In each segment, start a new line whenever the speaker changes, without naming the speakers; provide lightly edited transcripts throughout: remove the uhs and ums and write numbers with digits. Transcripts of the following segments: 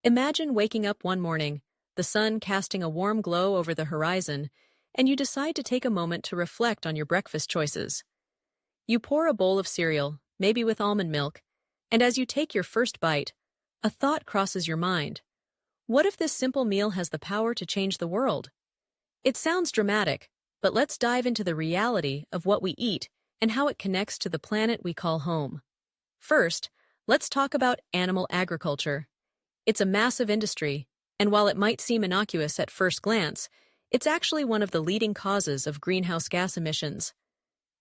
Imagine waking up one morning, the sun casting a warm glow over the horizon, and you decide to take a moment to reflect on your breakfast choices. You pour a bowl of cereal, maybe with almond milk, and as you take your first bite, a thought crosses your mind. What if this simple meal has the power to change the world? It sounds dramatic, but let's dive into the reality of what we eat and how it connects to the planet we call home. First, let's talk about animal agriculture. It's a massive industry, and while it might seem innocuous at first glance, it's actually one of the leading causes of greenhouse gas emissions.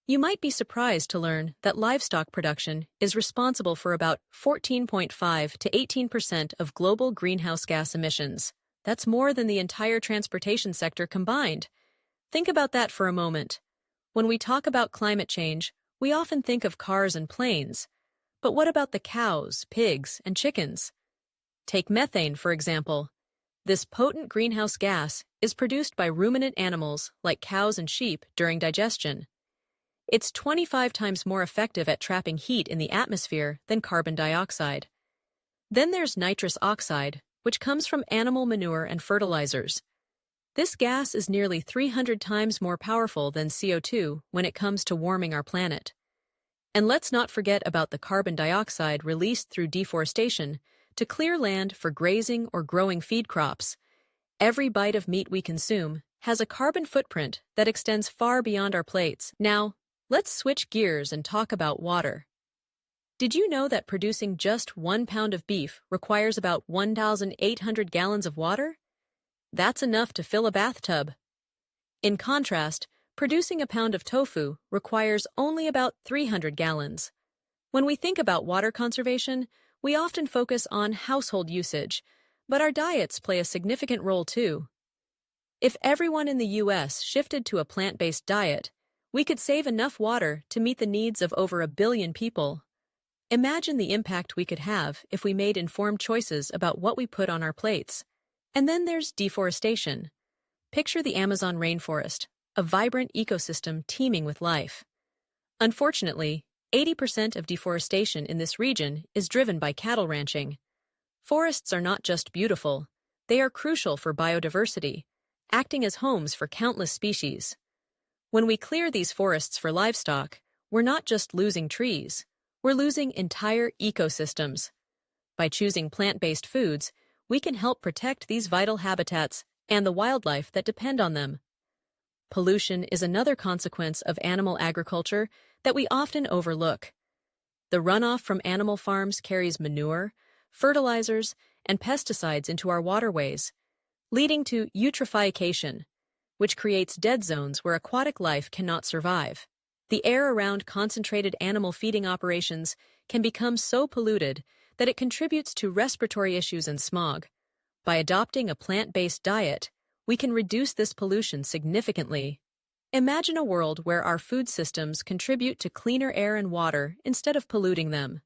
You might be surprised to learn that livestock production is responsible for about 14.5 to 18% of global greenhouse gas emissions. That's more than the entire transportation sector combined. Think about that for a moment. When we talk about climate change, we often think of cars and planes. But what about the cows, pigs, and chickens? Take methane, for example. This potent greenhouse gas is produced by ruminant animals like cows and sheep during digestion. It's 25 times more effective at trapping heat in the atmosphere than carbon dioxide. Then there's nitrous oxide, which comes from animal manure and fertilizers. This gas is nearly 300 times more powerful than CO2 when it comes to warming our planet. And let's not forget about the carbon dioxide released through deforestation to clear land for grazing or growing feed crops. Every bite of meat we consume has a carbon footprint that extends far beyond our plates. Now, let's switch gears and talk about water. Did you know that producing just 1 pound of beef requires about 1,800 gallons of water? That's enough to fill a bathtub. In contrast, producing a pound of tofu requires only about 300 gallons. When we think about water conservation, we often focus on household usage, but our diets play a significant role too. If everyone in the U.S. shifted to a plant-based diet, we could save enough water to meet the needs of over 1 billion people. Imagine the impact we could have if we made informed choices about what we put on our plates. And then there's deforestation. Picture the Amazon rainforest, a vibrant ecosystem teeming with life. Unfortunately, 80% of deforestation in this region is driven by cattle ranching. Forests are not just beautiful, they are crucial for biodiversity, acting as homes for countless species. When we clear these forests for livestock, we're not just losing trees, we're losing entire ecosystems. By choosing plant-based foods, we can help protect these vital habitats and the wildlife that depend on them. Pollution is another consequence of animal agriculture that we often overlook. The runoff from animal farms carries manure, fertilizers, and pesticides into our waterways, leading to eutrophication, which creates dead zones where aquatic life cannot survive. The air around concentrated animal feeding operations can become so polluted that it contributes to respiratory issues and smog. By adopting a plant-based diet, we can reduce this pollution significantly. Imagine a world where our food systems contribute to cleaner air and water instead of polluting them.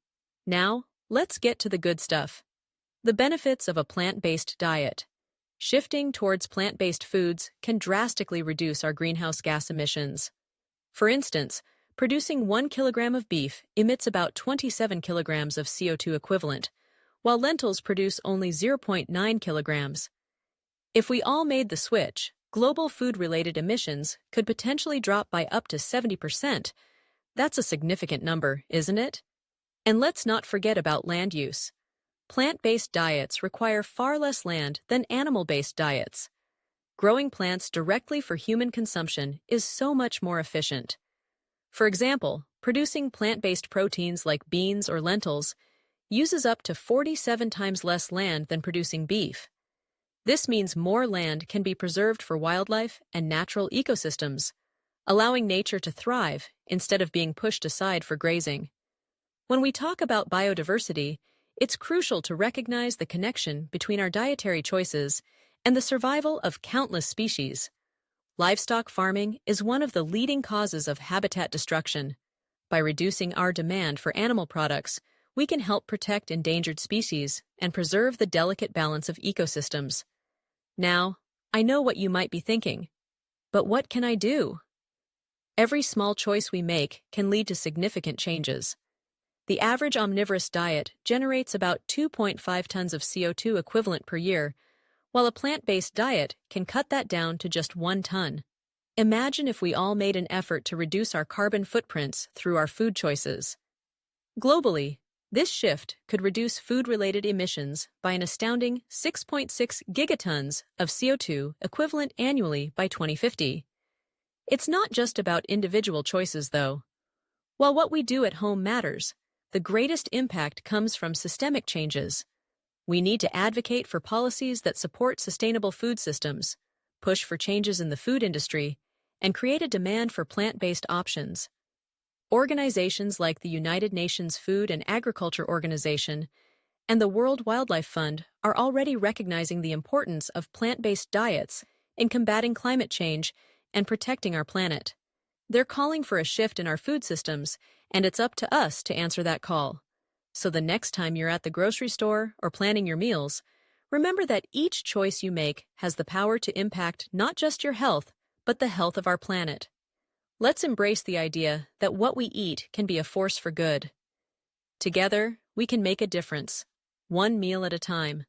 Now, let's get to the good stuff. The benefits of a plant-based diet. Shifting towards plant-based foods can drastically reduce our greenhouse gas emissions. For instance, producing 1 kilogram of beef emits about 27 kilograms of CO2 equivalent, while lentils produce only 0.9 kilograms. If we all made the switch, global food-related emissions could potentially drop by up to 70%. That's a significant number, isn't it? And let's not forget about land use. Plant-based diets require far less land than animal-based diets. Growing plants directly for human consumption is so much more efficient. For example, producing plant-based proteins like beans or lentils uses up to 47 times less land than producing beef. This means more land can be preserved for wildlife and natural ecosystems, allowing nature to thrive instead of being pushed aside for grazing. When we talk about biodiversity, it's crucial to recognize the connection between our dietary choices and the survival of countless species. Livestock farming is one of the leading causes of habitat destruction. By reducing our demand for animal products, we can help protect endangered species and preserve the delicate balance of ecosystems. Now, I know what you might be thinking, but what can I do? Every small choice we make can lead to significant changes. The average omnivorous diet generates about 2.5 tons of CO2 equivalent per year, while a plant-based diet can cut that down to just 1 ton. Imagine if we all made an effort to reduce our carbon footprints through our food choices. Globally, this shift could reduce food-related emissions by an astounding 6.6 gigatons of CO2 equivalent annually by 2050. It's not just about individual choices, though. While what we do at home matters, the greatest impact comes from systemic changes. We need to advocate for policies that support sustainable food systems, push for changes in the food industry, and create a demand for plant-based options. Organizations like the United Nations Food and Agriculture Organization and the World Wildlife Fund are already recognizing the importance of plant-based diets in combating climate change and protecting our planet. They're calling for a shift in our food systems, and it's up to us to answer that call. So the next time you're at the grocery store or planning your meals, remember that each choice you make has the power to impact not just your health, but the health of our planet. Let's embrace the idea that what we eat can be a force for good. Together, we can make a difference, one meal at a time.